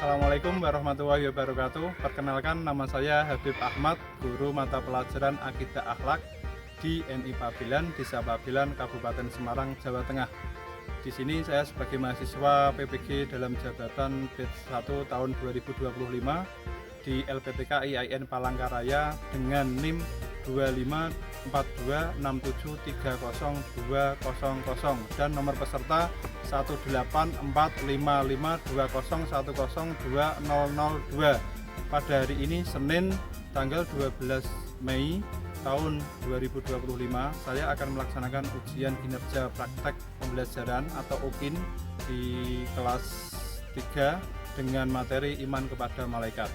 Assalamualaikum warahmatullahi wabarakatuh. Perkenalkan, nama saya Habib Ahmad, guru mata pelajaran Akidah Akhlak di NI Pabilan, Desa Pabilan, Kabupaten Semarang, Jawa Tengah. Di sini saya sebagai mahasiswa PPG dalam jabatan batch 1 tahun 2025 di LPTK IAIN Palangkaraya dengan NIM 254267300200 dan nomor peserta 184552010020002. Pada hari ini Senin tanggal 12 Mei tahun 2025 saya akan melaksanakan ujian kinerja praktek pembelajaran atau UKIN di kelas 3 dengan materi iman kepada malaikat.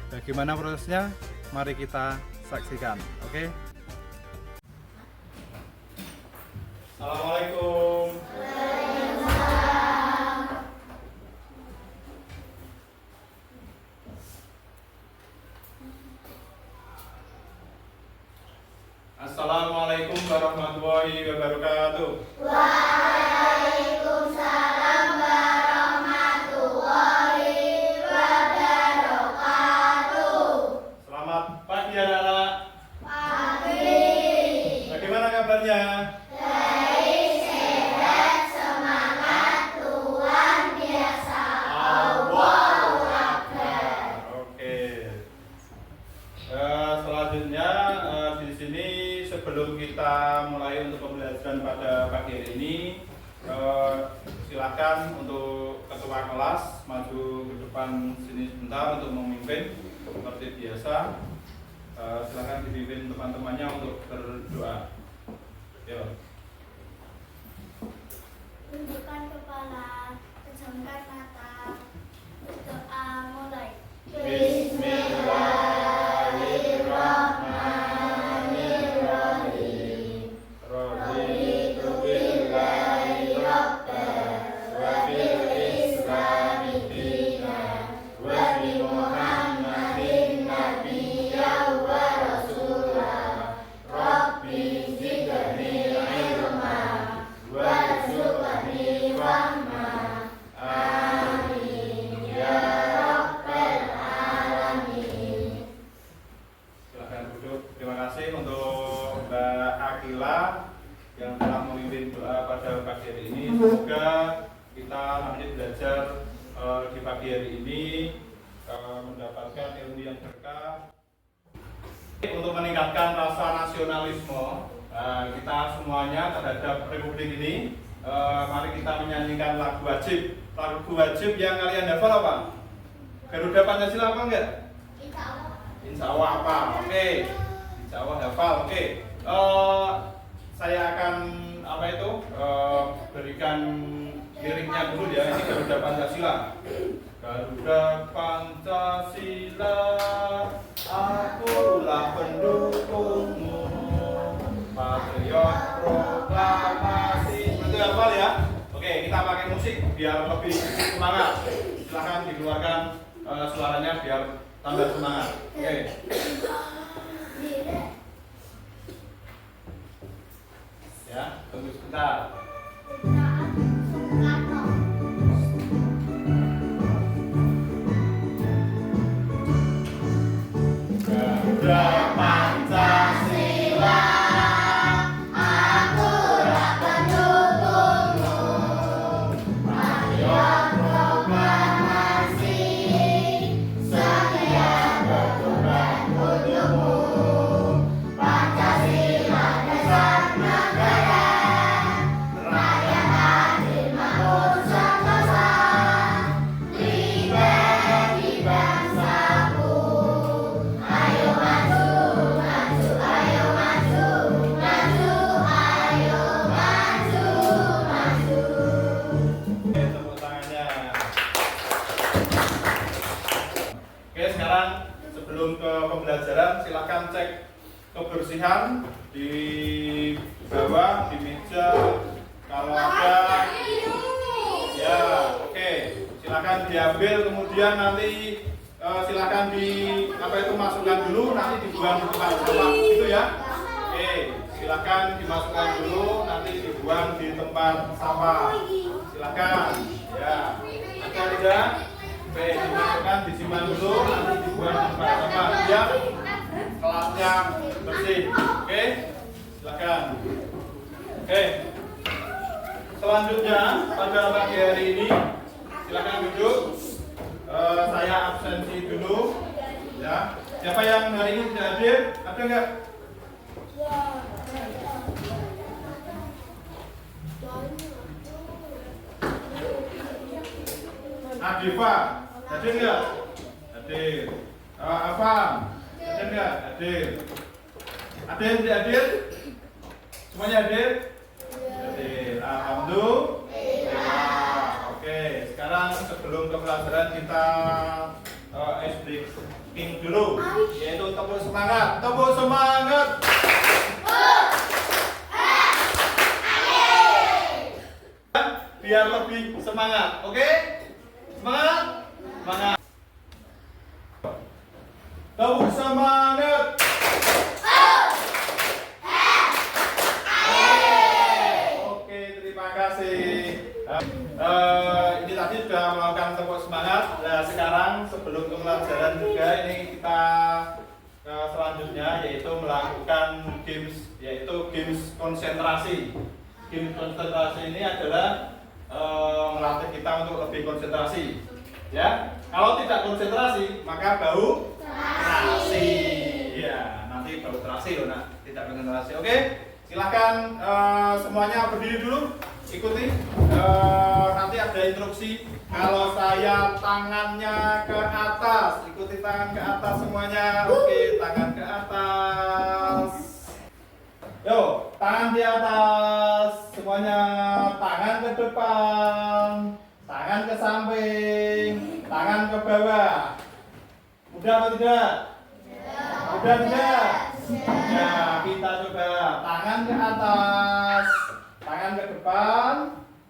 Bagaimana prosesnya? Mari kita saksikan. Oke. Assalamualaikum. Assalamualaikum warahmatullahi wabarakatuh. Waalaikumsalam warahmatullahi wabarakatuh. Selamat pagi anak-anak. Pagi. Bagaimana kabarnya? Baik, sehat, semangat, luar biasa. Allahu Akbar. Oke. Selanjutnya di sini sebelum kita mulai untuk pembelajaran pada pagi hari ini, silakan untuk ketua kelas maju ke depan sini sebentar untuk memimpin seperti biasa. Silakan dipimpin teman-temannya untuk berdoa. Yuk. Tundukkan kepala, pejamkan mata, berdoa mulai. Bismillahirrahmanirrahim. Raditu billahi rabban wa bil islami dinan wa bi Muhammadin nabiyyan wa rasulah. Rabbi zidni ilma warzuqni fahma. Amin ya rabbal alamin. Silakan duduk. Terima kasih untuk Mbak Akila yang telah memimpin doa pada pagi hari ini. Semoga kita nanti belajar di pagi hari ini mendapatkan ilmu yang berkah. Untuk meningkatkan rasa nasionalisme kita semuanya terhadap Republik ini, mari kita menyanyikan lagu wajib. Lagu wajib yang kalian hafal apa? Garuda Pancasila apa enggak? Insya Allah apa? Oke. Insya Allah hafal. Oke. Saya akan berikan liriknya dulu ya. Ini Garuda Pancasila. Garuda Pancasila, akulah pendukungmu, patriot proklamasi. Itu hafal ya? Oke, kita pakai musik biar lebih semangat. Silahkan dikeluarkan suaranya biar tambah semangat. Oke. Ya, tunggu sebentar. Garuda Pancasila, akulah pendukungmu, patriot proklamasi, setia berkorban untukmu. Pancasila dasar negara, rakyat adil makmur sentosa, liberty bangsaku. Ayo maju, maju, ayo maju, maju, ayo maju, maju. Oke, tepuk tangannya. Oke, sekarang sebelum ke pembelajaran silakan cek kebersihan di bawah, di meja. Kalau ada ya, oke. Silakan diambil, kemudian nanti silakan masukkan dulu, nanti dibuang di tempat sampah gitu ya. Oke, silakan dimasukkan dulu, nanti dibuang di tempat sampah. Silakan. Ya. Ada tidak? Oke, dimasukkan, disimpan dulu, nanti dibuang tempat sampah biar kelasnya bersih. Oke, silakan. Oke, selanjutnya pada pagi hari ini silakan duduk. Saya absensi dulu, ya. Siapa yang hari ini tidak hadir? Ada nggak? Adifa, hadir nggak? Hadir. Afam, hadir nggak? Hadir. Ada yang tidak hadir? Semuanya hadir? Hadir. Alhamdulillah. Oke, sekarang sebelum ke pelajaran kita ice breaking dulu, yaitu tepuk semangat. Tepuk semangat. Biar lebih semangat, oke? Semangat, semangat. Tepuk semangat. Oke, terima kasih. Ini tadi sudah melakukan tepuk semangat. Nah, sekarang sebelum ke pelajaran juga ini kita selanjutnya yaitu melakukan games konsentrasi. Games konsentrasi ini adalah melatih kita untuk lebih konsentrasi, ya. Kalau tidak konsentrasi maka bau terasi, ya. Nanti bau terasi loh, nak. Tidak konsentrasi. Oke, silahkan semuanya berdiri dulu, ikuti. Nanti ada instruksi. Kalau saya tangannya ke atas, ikuti tangan ke atas semuanya. Oke, tangan ke atas. Yo, tangan di atas, semuanya. Tangan ke depan, tangan ke samping, tangan ke bawah. Mudah atau tidak? Mudah tidak? Ya, kita coba. Tangan ke atas, tangan ke depan,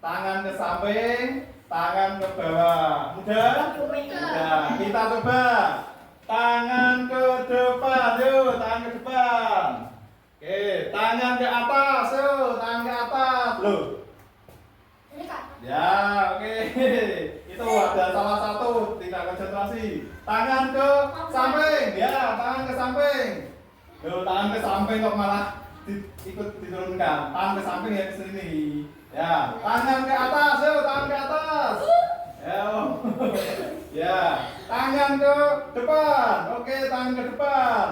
tangan ke samping, tangan ke bawah. Mudah? Mudah. Kita coba. Tangan ke depan, yuk, tangan ke depan. Oke, tangan ke atas, yuk, tangan ke atas. Loh. Ya, oke. Itu ada salah satu tidak konsentrasi. Tangan ke samping, ya, tangan ke samping. Loh, tangan ke samping kok malah ikut diturunkan. Tangan ke samping ya ke sini. Ya, tangan ke atas, yuk, tangan ke atas. Ya, ya, tangan ke depan. Oke, tangan ke depan.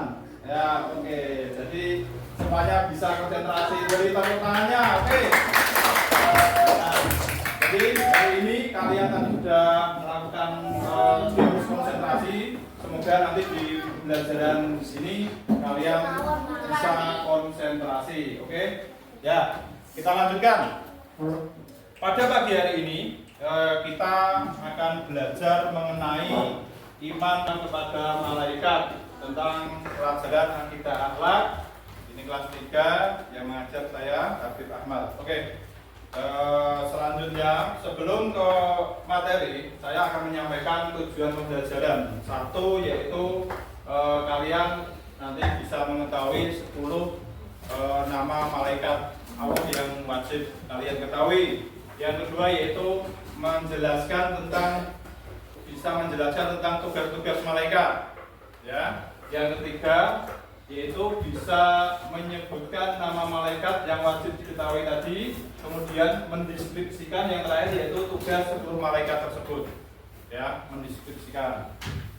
Ya, oke. Jadi semuanya bisa konsentrasi. Beri tepuk tangannya, oke. Nah, jadi hari ini kalian tadi sudah melakukan games konsentrasi. Semoga nanti di pembelajaran di sini kalian bisa konsentrasi, oke? Ya, kita lanjutkan. Pada pagi hari ini kita akan belajar mengenai iman kepada malaikat, tentang pelajaran akidah akhlak. Ini kelas 3 yang mengajar saya Habib Ahmad. Oke. Selanjutnya sebelum ke materi, saya akan menyampaikan tujuan pembelajaran. Satu yaitu kalian nanti bisa mengetahui 10 nama malaikat Allah yang wajib kalian ketahui. Yang kedua yaitu bisa menjelaskan tentang tugas-tugas malaikat. Ya. Yang ketiga yaitu bisa menyebutkan nama malaikat yang wajib diketahui tadi, kemudian mendeskripsikan yang terakhir yaitu tugas 10 malaikat tersebut, ya, mendeskripsikan.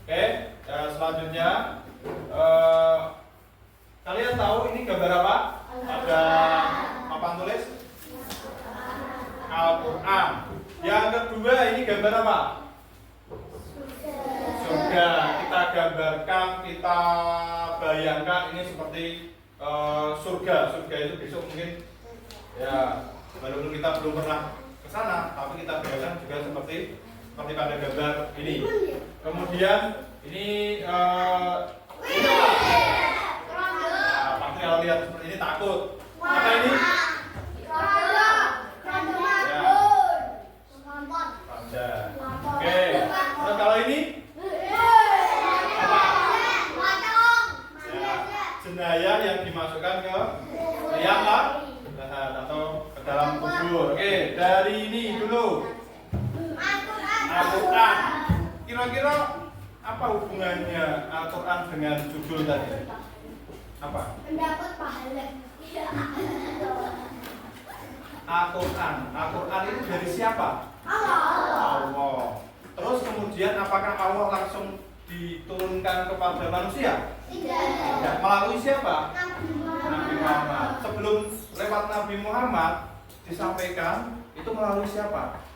Oke, selanjutnya kalian tahu ini gambar apa? Ada papan tulis Al-Quran. Yang kedua ini gambar apa? Surga. Kita gambarkan, kita bayangkan ini seperti surga. Surga itu besok mungkin ya, walaupun kita belum pernah ke sana, tapi kita bayangkan juga seperti pada gambar ini. Kemudian ini apa? Nah, pasti kalau lihat seperti ini takut. Apa ini? Ya. Oke. Terus kalau ini? Jenayah yang dimasukkan ke liang lahat atau ke dalam kubur. Oke, dari ini dulu Al-Quran. Kira-kira apa hubungannya Al-Quran dengan judul tadi? Apa? Mendapat pahala. Al-Quran itu dari siapa? Allah. Allah. Terus kemudian apakah Allah langsung diturunkan kepada manusia? Tidak. Melalui siapa? Nabi Muhammad. Sebelum lewat Nabi Muhammad disampaikan itu melalui siapa?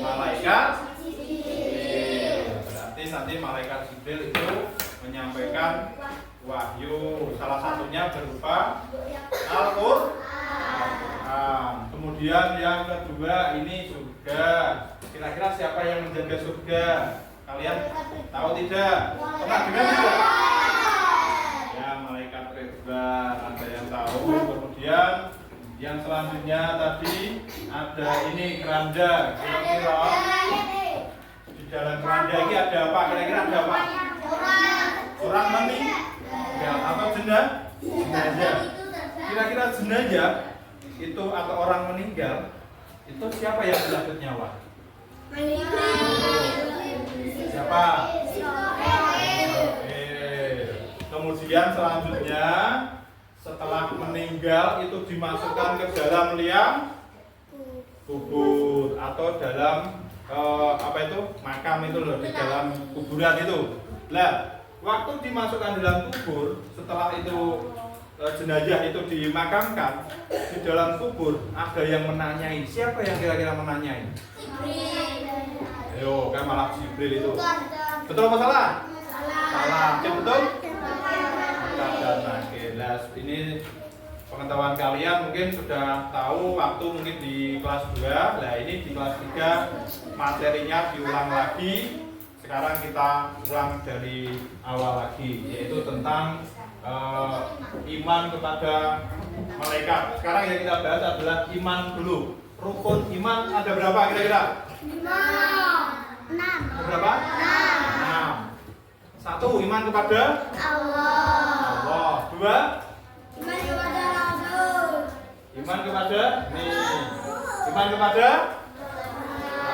Malaikat Jibril. Berarti nanti malaikat Jibril itu menyampaikan wahyu. Salah satunya berupa Al-Quran. Kemudian yang kedua ini surga. Kira-kira siapa yang menjaga surga? Kalian tahu tidak? Pernah dengar tidak? Ya, malaikat Ridwan. Ada yang tahu. Kemudian yang selanjutnya tadi ada ini keranda. Kira-kira di dalam keranda ini ada apa? Kira-kira ada apa? Orang meninggal atau jenazah? Kira-kira jenazah itu atau orang meninggal itu siapa yang mencabut nyawa? Siapa? Kemudian selanjutnya setelah meninggal itu dimasukkan ke dalam liang kubur atau dalam apa itu makam itu loh, di dalam kuburan itu. Nah, waktu dimasukkan dalam kubur setelah itu jenazah itu dimakamkan di dalam kubur, ada yang menanyai. Siapa yang kira-kira menanyai? Ayo, kan malah Jibril itu. Betul apa salah? Salah. Ya, betul? Jelas. Ini pengetahuan kalian mungkin sudah tahu waktu mungkin di kelas 2. Nah, ini di kelas 3 materinya diulang lagi. Sekarang kita ulang dari awal lagi, yaitu tentang iman kepada malaikat. Sekarang yang kita bahas adalah iman dulu. Rukun iman ada berapa kira-kira? 6. Berapa? 6. 1. Iman kepada Allah. 2. Iman kepada Rasul. Iman kepada Iman kepada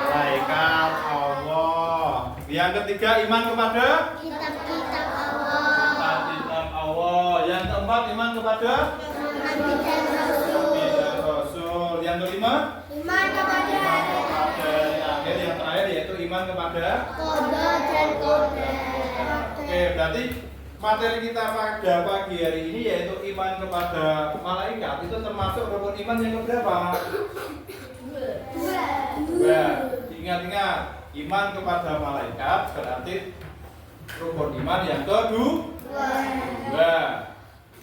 malaikat Allah. Yang ketiga iman kepada Kitab-kitab Allah. kitab Allah. Yang keempat iman kepada Nabi dan Rasul. Rasul. Yang kelima Iman kepada hari akhir. Yang terakhir yaitu iman kepada qada dan qadar. Oke, berarti materi kita pada pagi hari ini yaitu iman kepada malaikat. Itu termasuk rukun iman yang keberapa? 2. Ingat-ingat, iman kepada malaikat berarti rukun iman yang kedua.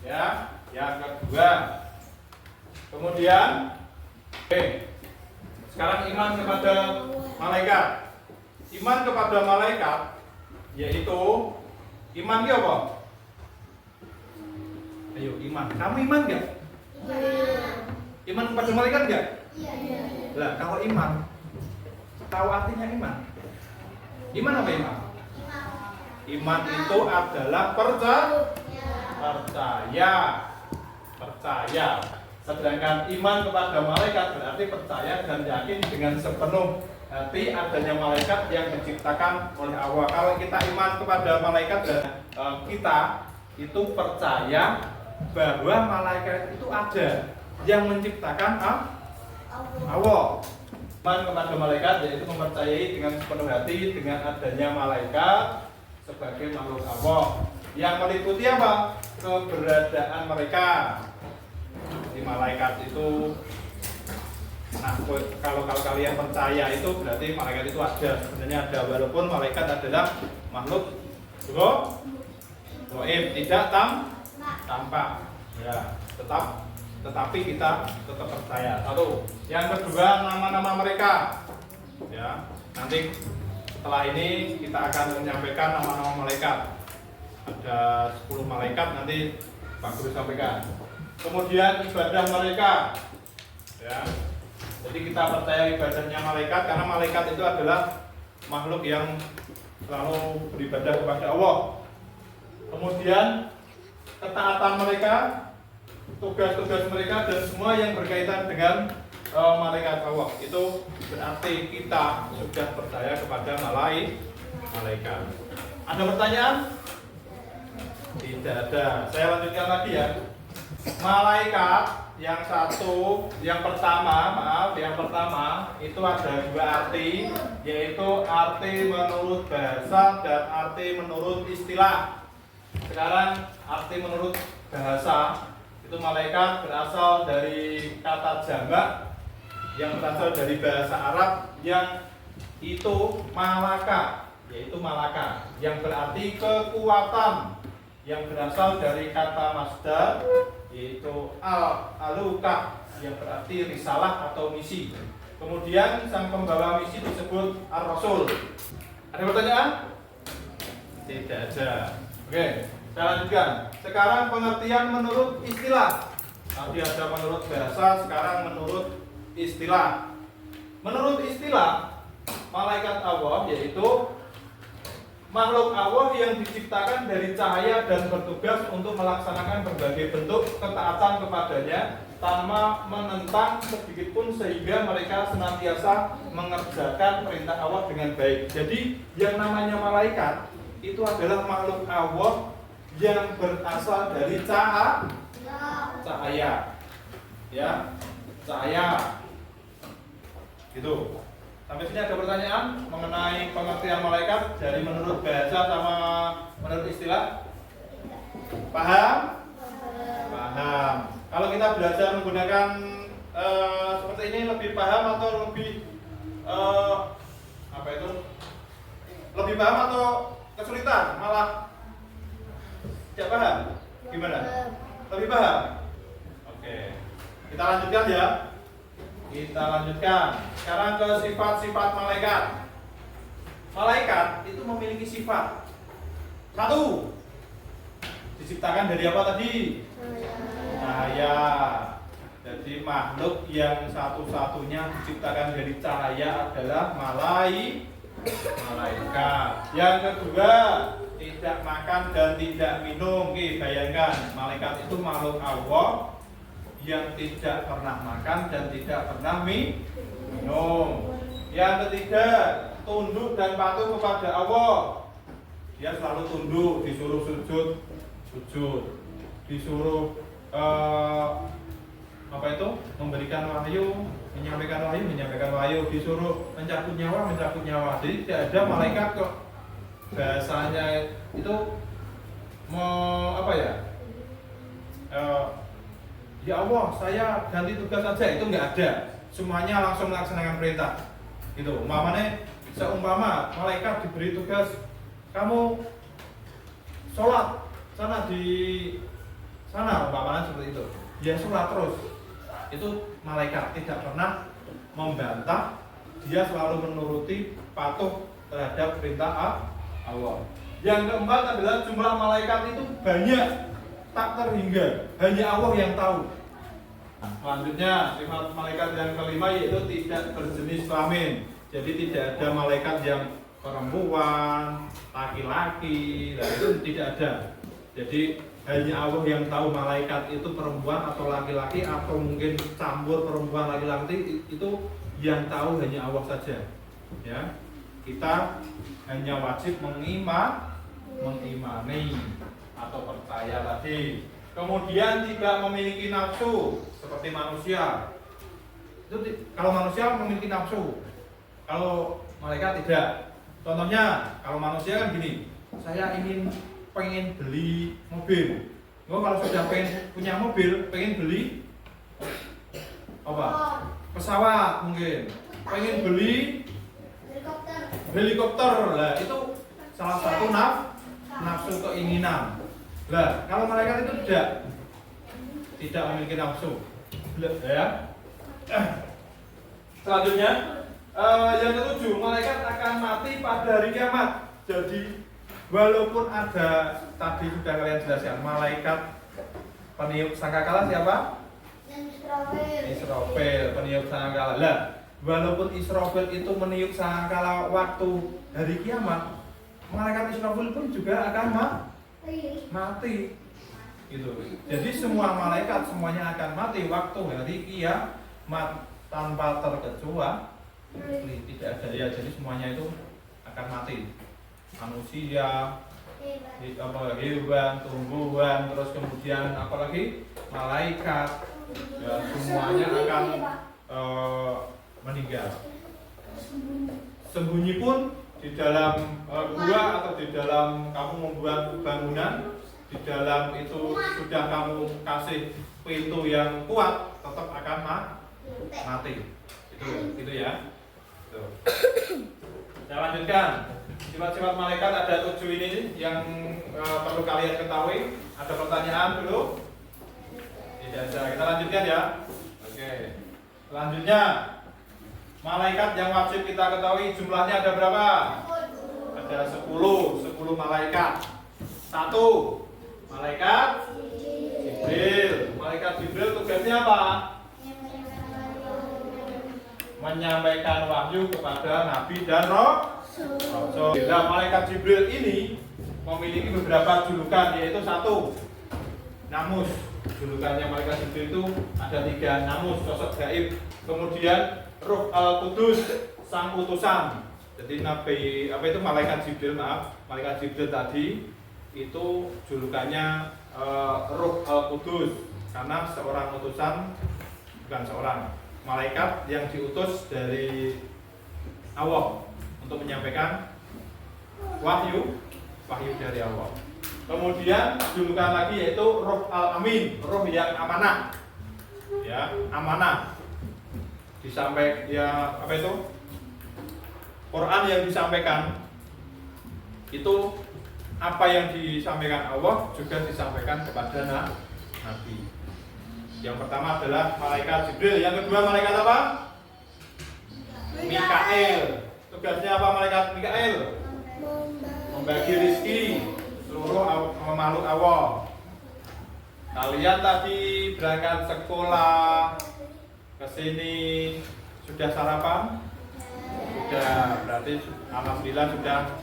Ya, yang kedua. Kemudian, sekarang iman kepada malaikat. Iman kepada malaikat yaitu iman dia apa? Ayo iman. Kamu iman nggak? Iman kepada malaikat nggak? Lah kalau iman, tahu artinya iman? Iman apa iman? Iman itu adalah percaya. Sedangkan iman kepada malaikat berarti percaya dan yakin dengan sepenuh hati adanya malaikat yang diciptakan oleh Allah. Kalau kita iman kepada malaikat dan kita itu percaya bahwa malaikat itu ada yang menciptakan Allah. Iman kepada malaikat yaitu mempercayai dengan sepenuh hati dengan adanya malaikat sebagai makhluk Allah. Yang meliputi apa? Keberadaan mereka. Di malaikat itu, nah kalau kalian percaya itu berarti malaikat itu ada, sebenarnya ada, walaupun malaikat adalah makhluk gaib, tidak tampak, ya tetapi kita tetap percaya. Satu. Yang kedua, nama-nama mereka, ya nanti setelah ini kita akan menyampaikan nama-nama malaikat. Ada 10 malaikat nanti Pak Guru sampaikan. Kemudian ibadah mereka, ya. Jadi kita percaya ibadahnya malaikat karena malaikat itu adalah makhluk yang selalu beribadah kepada Allah. Kemudian ketaatan mereka, tugas-tugas mereka dan semua yang berkaitan dengan malaikat Allah. Itu berarti kita sudah percaya kepada malaikat. Ada pertanyaan? Tidak ada. Saya lanjutkan lagi ya. Malaikat yang pertama itu ada dua arti, yaitu arti menurut bahasa dan arti menurut istilah. Sekarang arti menurut bahasa itu malaikat berasal dari kata jamak yang berasal dari bahasa Arab yang itu malaka, yaitu malaka yang berarti kekuatan, yang berasal dari kata masdar yaitu alukah yang berarti risalah atau misi. Kemudian sang pembawa misi disebut ar-rasul. Ada pertanyaan? Tidak ada. Oke, saya lanjutkan. Sekarang pengertian menurut istilah. Tadi ada menurut bahasa, sekarang menurut istilah. Menurut istilah, malaikat Allah yaitu makhluk Allah yang diciptakan dari cahaya dan bertugas untuk melaksanakan berbagai bentuk ketaatan kepadanya tanpa menentang sedikitpun, sehingga mereka senantiasa mengerjakan perintah Allah dengan baik. Jadi yang namanya malaikat itu adalah makhluk Allah yang berasal dari cahaya, ya, cahaya. Gitu. Sampai sini ada pertanyaan mengenai pengertian malaikat dari menurut bahasa sama menurut istilah? Paham? Paham. Kalau kita belajar menggunakan seperti ini lebih paham atau lebih apa itu? Lebih paham atau kesulitan? Malah tidak paham? Gimana? Lebih paham? Oke. Kita lanjutkan ya. Kita lanjutkan. Sekarang ke sifat-sifat malaikat. Malaikat itu memiliki sifat. Satu, diciptakan dari apa tadi? Cahaya. Jadi makhluk yang satu-satunya diciptakan dari cahaya adalah malaikat. Yang kedua, tidak makan dan tidak minum. Oke, bayangkan, malaikat itu makhluk Allah yang tidak pernah makan dan tidak pernah minum. Yang ketiga, tunduk dan patuh kepada Allah. Dia selalu tunduk, disuruh sujud, disuruh apa itu? Memberikan wahyu, menyampaikan wahyu, disuruh mencabut nyawa. Jadi tidak ada malaikat kok bahasanya itu mau apa ya? Ya Allah, saya ganti tugas saja, itu nggak ada. Semuanya langsung melaksanakan perintah. Gitu. Seumpama malaikat diberi tugas, kamu sholat sana di sana, umpamanya seperti itu. Dia sholat terus. Itu malaikat tidak pernah membantah, dia selalu menuruti, patuh terhadap perintah Allah. Yang keempat adalah jumlah malaikat itu banyak, tak terhingga, hanya Allah yang tahu. Selanjutnya, sifat malaikat yang kelima yaitu tidak berjenis kelamin. Jadi tidak ada malaikat yang perempuan, laki-laki, nah itu tidak ada. Jadi hanya Allah yang tahu malaikat itu perempuan atau laki-laki, atau mungkin campur perempuan laki-laki, itu yang tahu hanya Allah saja. Ya, kita hanya wajib mengimani atau percaya tadi. Kemudian tidak memiliki nafsu seperti manusia. Itu kalau manusia memiliki nafsu, kalau malaikat tidak. Contohnya kalau manusia kan gini, saya pengen beli mobil. Kalau sudah pengen punya mobil, pengen beli apa? Pesawat mungkin. Pengen beli helikopter. Lah itu salah satu nafsu keinginan. Lah, kalau malaikat itu tidak memiliki nafsu. Ya. Selanjutnya, yang ketujuh, malaikat akan mati pada hari kiamat. Jadi, walaupun ada tadi sudah kalian jelaskan, malaikat peniup sangkakala siapa? Israfil, peniup sangkakala. Lah, walaupun Israfil itu meniup sangkakala waktu hari kiamat, malaikat Israfil pun juga akan mati. Gitu. Jadi semua malaikat semuanya akan mati waktu hari kiamat. tanpa terkecuali tidak ada ya, jadi semuanya itu akan mati. Manusia, hewan, tumbuhan, terus kemudian apalagi malaikat, ya, semuanya akan meninggal. Sembunyi pun di dalam gua atau di dalam kamu membuat bangunan, di dalam itu sudah kamu kasih pintu yang kuat, tetap akan mati. Itu ya. Tuh. Saya lanjutkan. Sifat-sifat malaikat ada 7 ini yang perlu kalian ketahui. Ada pertanyaan dulu? Tidak ada. Kita lanjutkan ya. Oke. Selanjutnya, malaikat yang wajib kita ketahui jumlahnya ada berapa? Ada 10 malaikat. 1 malaikat Jibril. Malaikat Jibril tugasnya apa? Menyampaikan wahyu kepada nabi dan rasul. Nah, malaikat Jibril ini memiliki beberapa julukan, yaitu 1 namus. Julukannya malaikat Jibril itu ada 3, namus, sosok gaib. Kemudian Ruh Al-Qudus, sang utusan. Jadi nabi malaikat Jibril, malaikat Jibril tadi itu julukannya Ruh Al-Qudus, karena seorang utusan, bukan seorang malaikat yang diutus dari Allah untuk menyampaikan wahyu dari Allah. Kemudian julukan lagi yaitu Ruh Al-Amin, roh yang amanah. Ya, amanah. Quran yang disampaikan itu apa yang disampaikan Allah juga disampaikan kepada nabi. Yang pertama adalah malaikat Jibril, yang kedua malaikat apa? Mikael. Tugasnya apa malaikat Mikael? Membagi rezeki seluruh makhluk Allah. Kalian tadi berangkat sekolah ke sini sudah sarapan? Sudah, berarti alhamdulillah sudah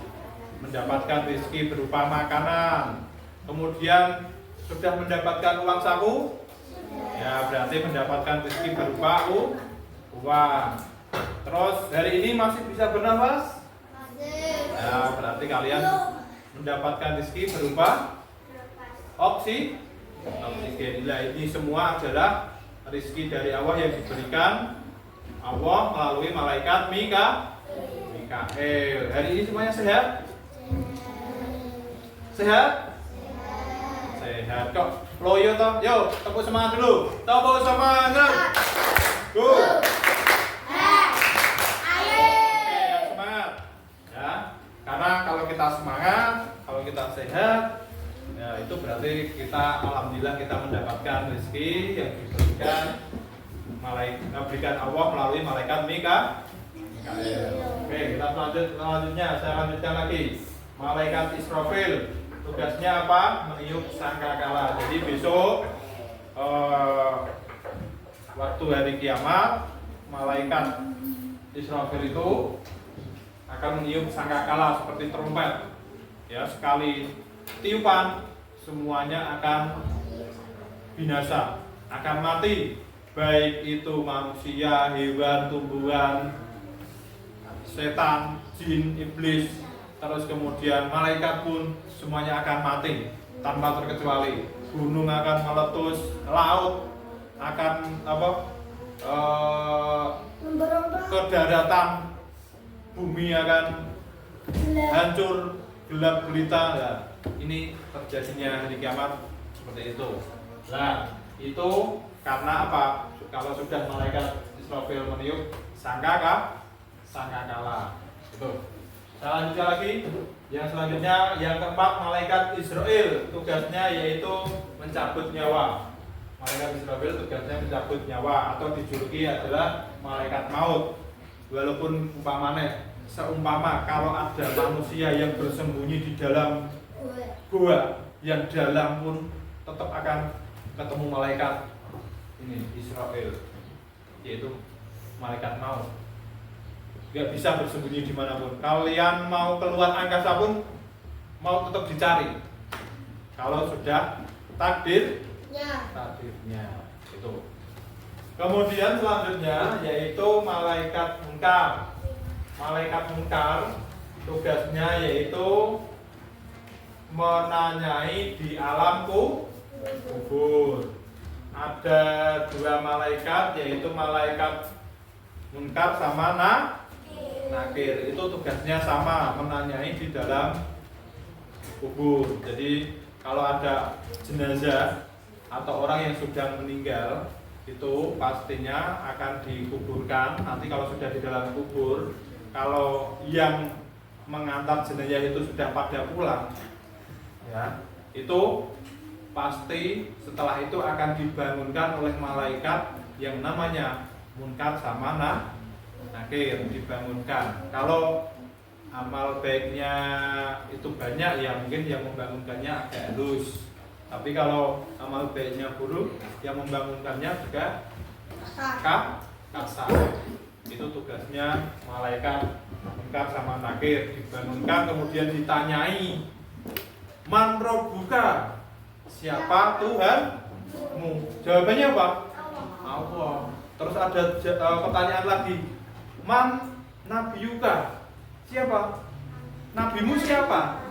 mendapatkan rezeki berupa makanan. Kemudian sudah mendapatkan uang saku? Ya, berarti mendapatkan rezeki berupa uang. Terus hari ini masih bisa bernafas? Ya, berarti kalian mendapatkan rezeki berupa oksigen. Nah, ini semua adalah rezeki dari Allah yang diberikan Allah melalui malaikat Mikael. Hari ini semuanya sehat? Sehat? Sehat kok. Loyo toh, yuk tepuk semangat dulu. Tepuk semangat. Go. Semangat. Ya, karena kalau kita semangat, kalau kita sehat, ya itu berarti kita alhamdulillah kita mendapatkan rezeki yang diberikan Allah melalui malaikat Mikael. Oke, kita selanjutnya saya lanjutkan lagi. Malaikat Israfil. Tugasnya apa? Meniup sangkakala. Jadi besok waktu hari kiamat, malaikat Israfil itu akan meniup sangkakala seperti trompet. Ya, sekali tiupan semuanya akan binasa, akan mati. Baik itu manusia, hewan, tumbuhan, setan, jin, iblis, terus kemudian malaikat pun semuanya akan mati tanpa terkecuali. Gunung akan meletus, laut akan ke daratan, bumi akan hancur, gelap gulita. Nah, ini terjadinya hari kiamat seperti itu. Nah, itu karena apa? Kalau sudah malaikat Israfil meniup sangkakala. Itu. Saya lanjutkan lagi. Yang selanjutnya, yang keempat malaikat Israel. Tugasnya yaitu mencabut nyawa. Malaikat Israel tugasnya mencabut nyawa atau dijuluki adalah malaikat maut. Walaupun seumpama kalau ada manusia yang bersembunyi di dalam gua yang dalam pun tetap akan ketemu malaikat ini Israel, yaitu malaikat maut. Gak bisa bersembunyi dimanapun. Kalian mau keluar angkasa pun mau tetap dicari. Kalau sudah takdirnya itu. Kemudian selanjutnya yaitu malaikat munkar. Malaikat munkar tugasnya yaitu menanyai di alam kubur. Ada dua malaikat yaitu malaikat munkar sama nakir. Itu tugasnya sama, menanyai di dalam kubur. Jadi kalau ada jenazah atau orang yang sudah meninggal itu pastinya akan dikuburkan. Nanti kalau sudah di dalam kubur, kalau yang mengantar jenazah itu sudah pada pulang, ya, itu pasti setelah itu akan dibangunkan oleh malaikat yang namanya munkar sama nakir, dibangunkan. Kalau amal baiknya itu banyak, ya mungkin yang membangunkannya agak halus. Tapi kalau amal baiknya buruk, yang membangunkannya juga kasar. Itu tugasnya malaikat munkar sama nakir, dibangunkan kemudian ditanyai, man rabbuka, siapa Tuhanmu? Jawabannya apa? Allah. Terus ada pertanyaan lagi, man nabiyuka, siapa? Nabimu siapa?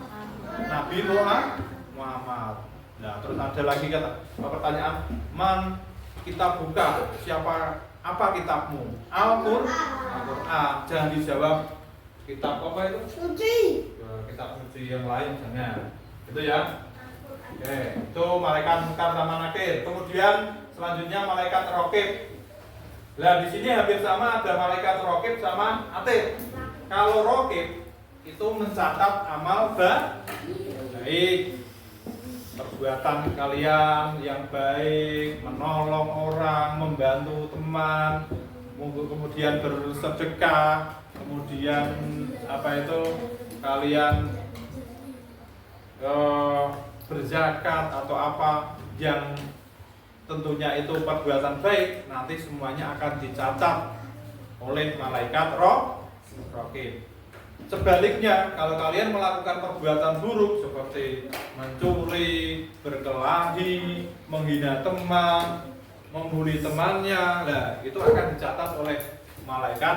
Nabi Muhammad. Nah, terus ada lagi pertanyaan, man kitabuka, siapa, apa kitabmu? Al-Qur'an. Jangan dijawab kitab apa itu? Suci. Kitab suci yang lain jangan. Itu ya. Oke, itu malaikat munkar sama nakir. Kemudian selanjutnya malaikat raqib. Nah, di sini hampir sama, ada malaikat raqib sama atid. Kalau raqib itu mencatat amal baik, perbuatan kalian yang baik, menolong orang, membantu teman, kemudian bersedekah, kemudian kalian berzakat atau apa yang tentunya itu perbuatan baik, nanti semuanya akan dicatat oleh malaikat raqib. Sebaliknya, kalau kalian melakukan perbuatan buruk seperti mencuri, berkelahi, menghina teman, membuli temannya, nah itu akan dicatat oleh malaikat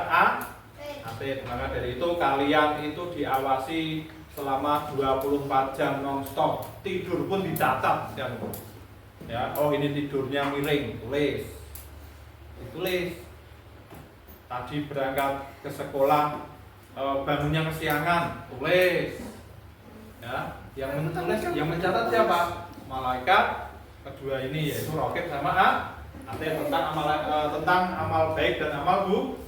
atid. Maka dari itu kalian itu diawasi selama 24 jam non-stop. Tidur pun dicatat ya. Oh, ini tidurnya miring, ditulis. Tadi berangkat ke sekolah, bangunnya kesiangan, tulis. Ya, yang mencatat siapa? Malaikat kedua ini, yaitu raqib sama atid, tentang amal baik dan amal buruk.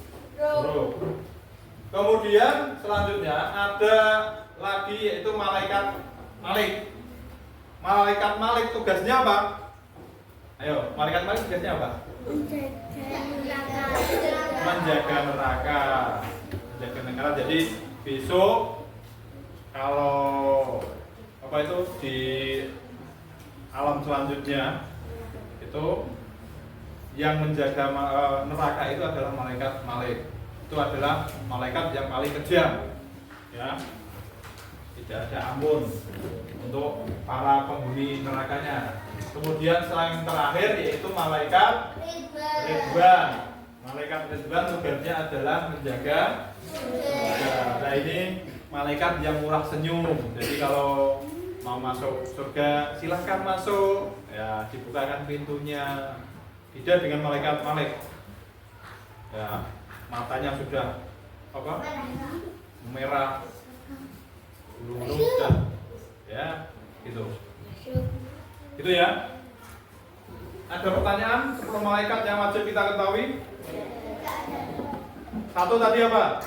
Kemudian selanjutnya ada lagi yaitu malaikat malik. Malaikat malik tugasnya apa? Ayo, malaikat malik tugasnya apa? Menjaga neraka. Jadi besok kalau di alam selanjutnya itu yang menjaga neraka itu adalah malaikat malik. Itu adalah malaikat yang paling kejam, ya. Tidak ada ampun untuk para penghuni nerakanya. Kemudian yang terakhir yaitu malaikat Ridwan. Malaikat Ridwan tugasnya adalah menjaga. Nah, ini malaikat yang murah senyum. Jadi kalau mau masuk surga silahkan masuk, ya dibukakan pintunya. Beda dengan malaikat malik, ya matanya sudah merah, bulu-bulu sudah, ya gitu. Itu ya. Ada pertanyaan sebelum malaikat yang wajib kita ketahui? Satu tadi apa?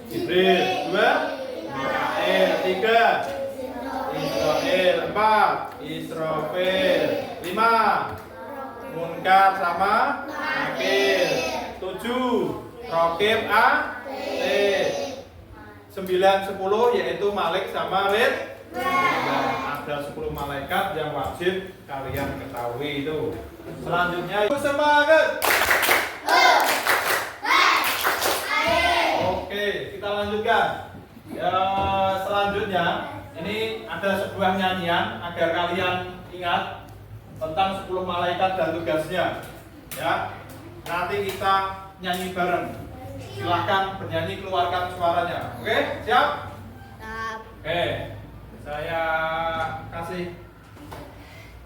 Jibril. Dua, Mikael. Tiga, Israfil. Empat, Israfil. Lima, munkar sama nakir. 7, raqib atid. 9, 10 yaitu malik sama ridwan. Ada 10 malaikat yang wajib kalian ketahui itu. Selanjutnya semangat. Oke, kita lanjutkan. Selanjutnya ini ada sebuah nyanyian agar kalian ingat. tentang 10 malaikat dan tugasnya. Ya, nanti kita nyanyi bareng. Silahkan bernyanyi, keluarkan suaranya. Oke, siap? Siap. Oke, saya kasih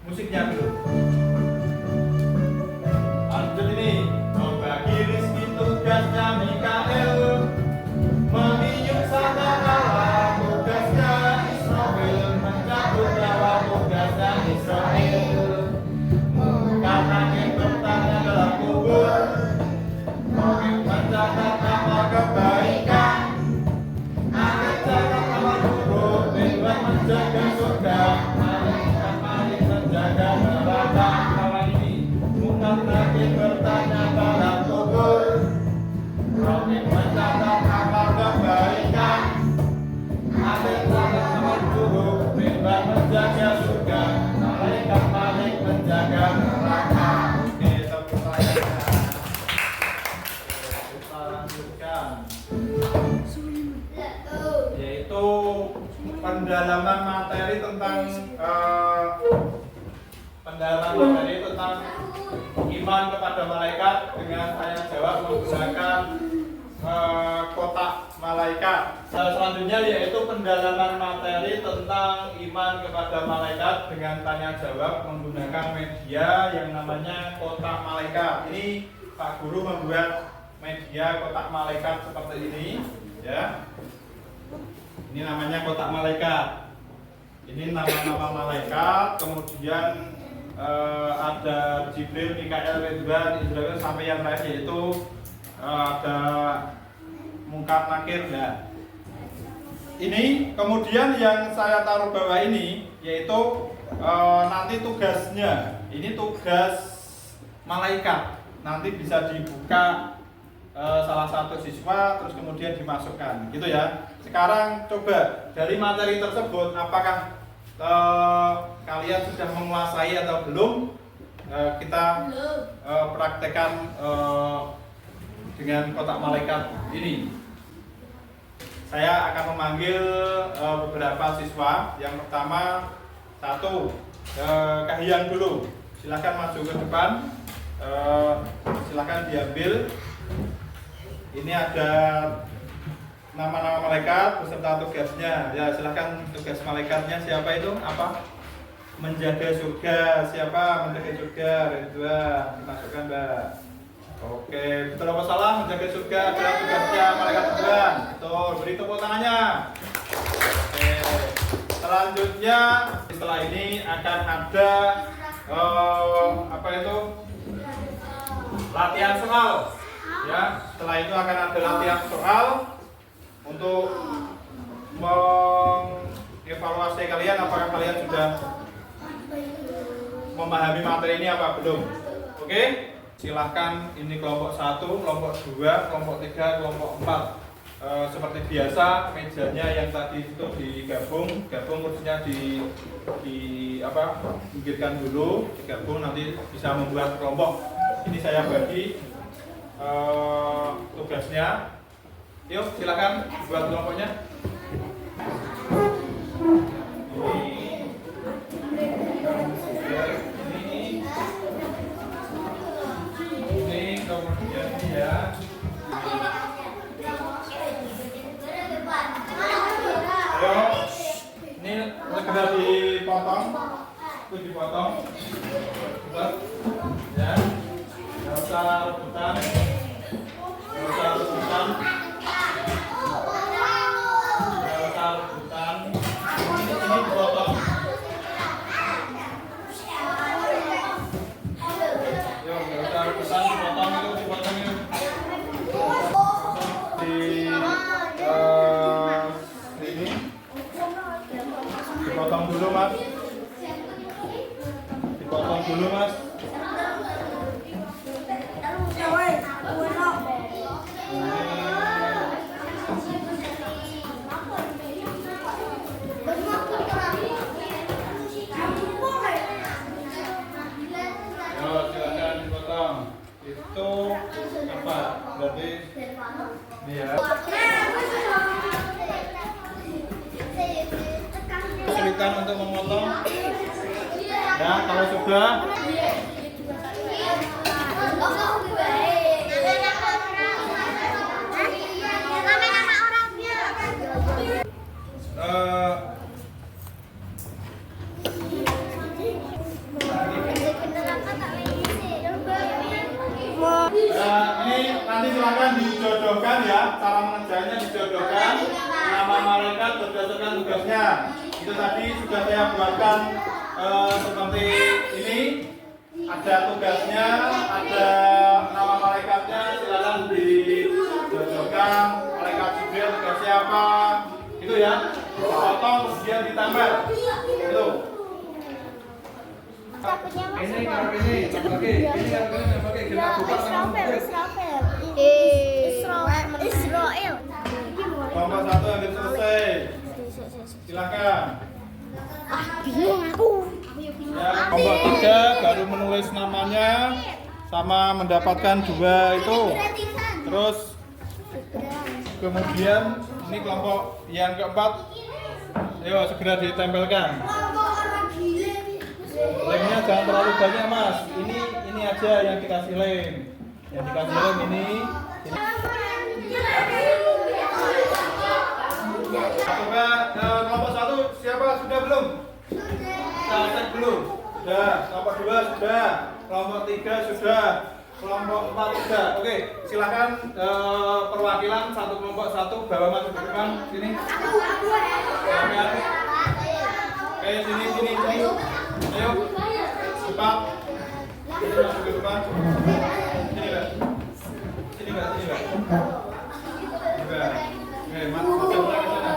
musiknya dulu. Lanjut ini. Membagi rezeki tugasnya Mikael, meniup sangkakala tugasnya Israfil, mencabut nyawa tugasnya Israel. Karena bertanya dalam kubur, mencatat amal kebaikan, mencatat amal buruk, dengan menjaga surga, malaikat menjaga neraka. Kala ini bukan lagi bertanya dalam kubur, mencatat amal kebaikan, mencatat amal buruk, dengan menjaga surga, malaikat menjaga neraka. Oke, tepuk tangannya. Kita lanjutkan, yaitu pendalaman materi tentang iman kepada malaikat dengan tanya jawab menggunakan kotak malaikat. Selanjutnya yaitu pendalaman materi tentang iman kepada malaikat dengan tanya jawab menggunakan media yang namanya kotak malaikat. Ini Pak Guru membuat media kotak malaikat seperti ini, ya. Ini namanya kotak malaikat. Ini nama-nama malaikat, kemudian ada Jibril, Mikael, Ridwan, Israfil sampai yang lain, yaitu ada Munkar, Nakir. Nah, ini kemudian yang saya taruh bawah ini yaitu nanti tugasnya. Ini tugas malaikat. Nanti bisa dibuka salah satu siswa terus kemudian dimasukkan, gitu ya. Sekarang coba dari materi tersebut apakah kalian sudah menguasai atau belum? Kita praktekkan dengan kotak malaikat ini. Saya akan memanggil beberapa siswa. Yang pertama, satu, Kahiyang dulu. Silakan maju ke depan. Silakan diambil. Ini ada nama-nama malaikat beserta tugasnya. Ya, silakan tugas malaikatnya siapa itu? Apa? Menjaga surga. Siapa menjaga surga? Ridwan, dimasukkan, Mbak. Oke, betul apa salah? Menjaga surga adalah tugasnya malaikat Ridwan. Betul, beri tepuk tangannya. Oke. Selanjutnya, setelah ini akan ada apa itu? Latihan soal. Ya, setelah itu akan ada latihan soal untuk mengevaluasi kalian apakah kalian sudah memahami materi ini apa belum. Oke, silahkan ini kelompok 1, kelompok 2, kelompok 3, kelompok 4. Seperti biasa mejanya yang tadi itu digabung kursinya pinggirkan dulu, digabung nanti bisa membuat kelompok. Ini saya bagi tugasnya. Yuk, silakan buat kelompoknya. Ini kemudian ini ya. Ayo, ini segera dipotong. Itu dipotong. Cepat. Ya. Nggak usah rebutan. Ini dipotong. Yuk, nggak usah rebutan, dipotong itu. Ini dipotong dulu, Mas. Dipotong dulu, Mas. Silakan dipotong. Itu apa? Berarti ini ya. Kesulitan untuk memotong. Ya, kalau sudah eh, ini nanti silakan dijodohkan ya, cara mengerjakannya dijodohkan nama malaikat berdasarkan tugasnya. Itu tadi sudah saya buatkan seperti ini, ada tugasnya, ada nama malaikatnya, silakan dijodohkan. Malaikat Jibril tugasnya apa? Itu ya, potong kemudian ditambah. Itu. Ini kalau ini, oke. Ini kalau ini pakai kita buka sama Israel. Kelompok 1 yang selesai. Silakan. Bingung aku. Ya, kelompok 3 baru menulis namanya sama mendapatkan 2 itu. Terus kemudian ini kelompok yang keempat. Ayo segera ditempelkan. Lemnya jangan terlalu banyak mas. Ini aja yang dikasih lem. Yang dikasih lem ini. Coba kelompok 1 siapa sudah belum? Saya cek belum. Sudah. Kelompok 2 sudah. Kelompok 3 sudah. Kelompok 4 sudah. Oke, silakan perwakilan satu kelompok 1 bawa masuk ke depan sini. Oke, sini. Ayo. Cepat. Ini masuk ke depan. Sini, Mbak. Oke, masuk ke sana.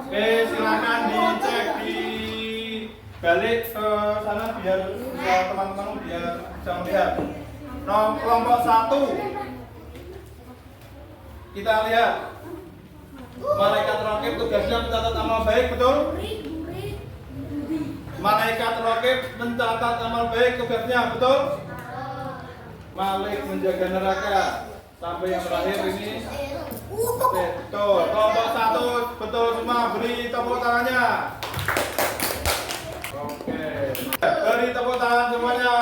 Oke, silakan dicek di balik ke sana biar teman-teman biar bisa melihat. Kelompok 1 kita lihat malaikat rakib tugasnya mencatat amal baik, betul? Malaikat rakib mencatat amal baik tugasnya, betul? Malik menjaga neraka sampai yang terakhir ini. Betul. Kelompok 1 betul semua, beri tepuk tangannya. Oke. Beri tepuk tangan semuanya.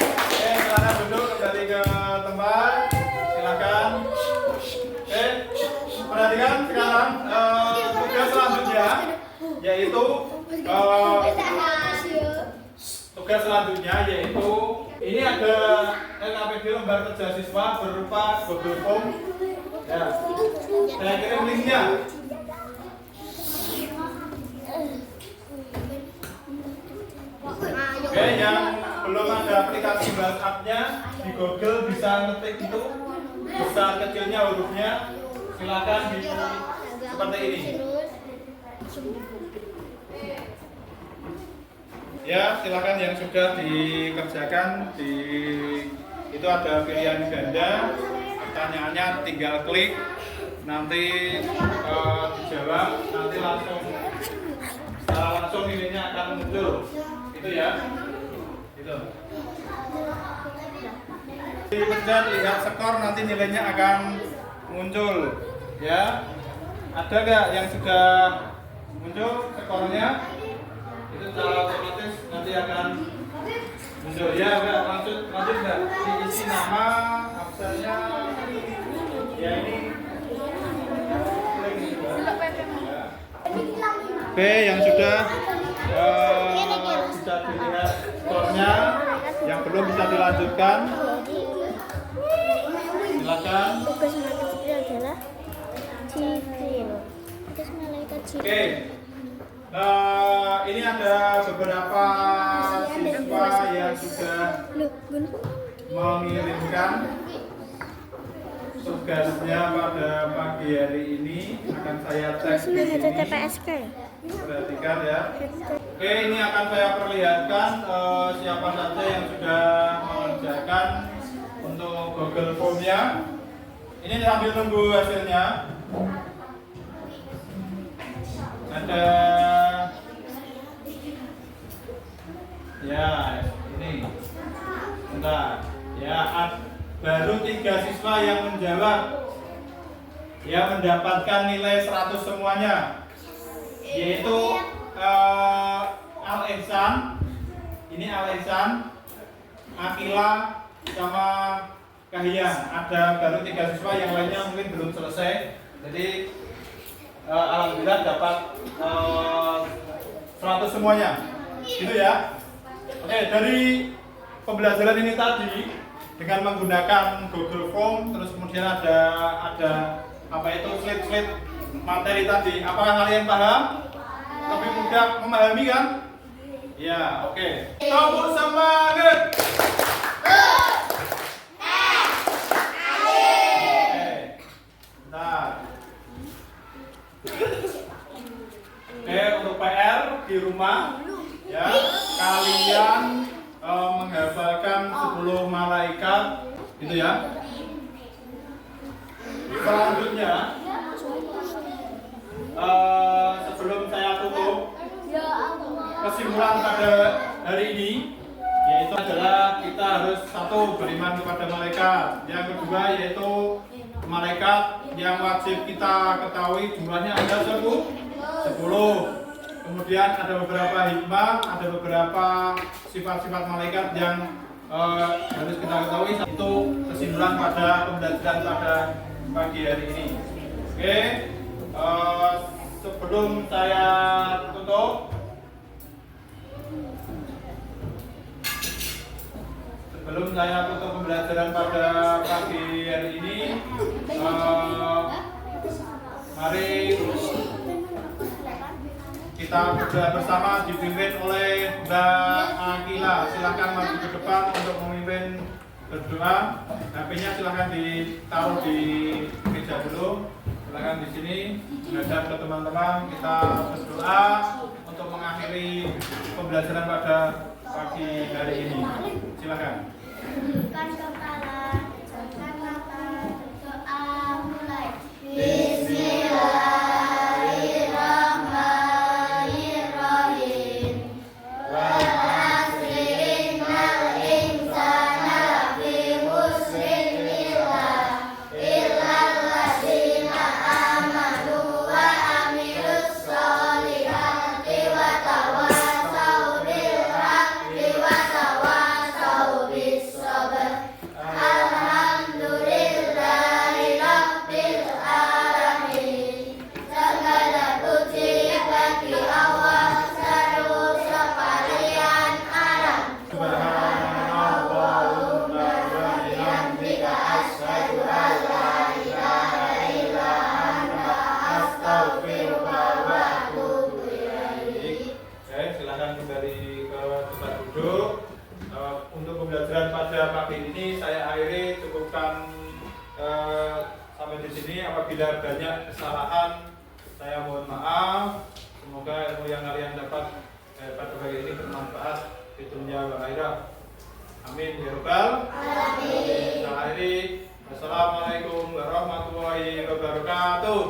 Oke, silakan duduk kembali ke tempat. Silakan. Oke. Perhatikan sekarang tugas selanjutnya yaitu tugas selanjutnya yaitu ini ada LKPD lembar kerja siswa berupa Google Form. Ya, saya kirim linknya. Oke, yang belum ada aplikasi WhatsApp-nya di Google bisa ngetik itu besar kecilnya hurufnya. Silakan di seperti ini. Ya, silakan yang sudah dikerjakan itu ada pilihan ganda. Pertanyaannya tinggal klik, nanti dijawab, nanti secara langsung nilainya akan muncul. Itu ya. Itu. Dipencet lihat skor, nanti nilainya akan muncul. Ya. Ada nggak yang sudah muncul skornya? Itu secara otomatis nanti akan muncul. Ya, enggak lanjut enggak? Diisi nama, absennya. Ya ini. Oke, yang sudah bisa dilihat skornya, yang belum bisa dilanjutkan. Silakan. Tugas malaikat Jibril adalah Jibril. Tugas malaikat Jibril. Oke. Ini ada beberapa siswa yang sudah mengirimkan tugasnya pada pagi hari ini. Akan saya cek di sini. Perhatikan ya. Oke, ini akan saya perlihatkan siapa saja yang sudah mengerjakan untuk Google Form-nya. Ini sambil tunggu hasilnya. Ada ya ini bentar ya, baru 3 siswa yang menjawab ya mendapatkan nilai 100 semuanya, yaitu Al-Ihsan. Ini Al-Ihsan, Akila, sama Kahiyang. Ada baru 3 siswa, yang lainnya mungkin belum selesai. Jadi alhamdulillah dapat 100 semuanya. Gitu ya. Oke, dari pembelajaran ini tadi dengan menggunakan Google Form, terus kemudian ada apa itu slide-slide materi tadi. Apakah kalian paham? Lebih mudah memahami kan? Ya, oke. Tepuk semangat. Oke, untuk PR di rumah ya, kalian menghafalkan 10 malaikat gitu ya. Selanjutnya sebelum saya tutup, kesimpulan pada hari ini yaitu adalah kita harus satu, beriman kepada malaikat. Yang kedua yaitu malaikat yang wajib kita ketahui jumlahnya ada 10. Kemudian ada beberapa hikmah, ada beberapa sifat-sifat malaikat yang harus kita ketahui. Itu kesimpulan pada pembelajaran pada pagi hari ini. Oke, sebelum saya tutup, pembelajaran pada pagi hari ini, mari kita berdoa bersama dipimpin oleh Mbak Akila. Silahkan maju ke depan untuk memimpin berdoa. HP-nya silahkan ditaruh di meja dulu. Silahkan di sini menghadap ke teman-teman. Kita berdoa untuk mengakhiri pembelajaran pada pagi hari ini. Silahkan. Tundukkan kepala, pejamkan mata, berdoa mulai. Untuk pembelajaran pada pagi ini saya akhiri, cukupkan sampai di sini. Apabila banyak kesalahan saya mohon maaf. Semoga ilmu yang kalian dapat pada pagi ini bermanfaat di dunia wal akhirah. Amin ya rabbal alamin. Saya akhiri. Wassalamualaikum warahmatullahi wabarakatuh.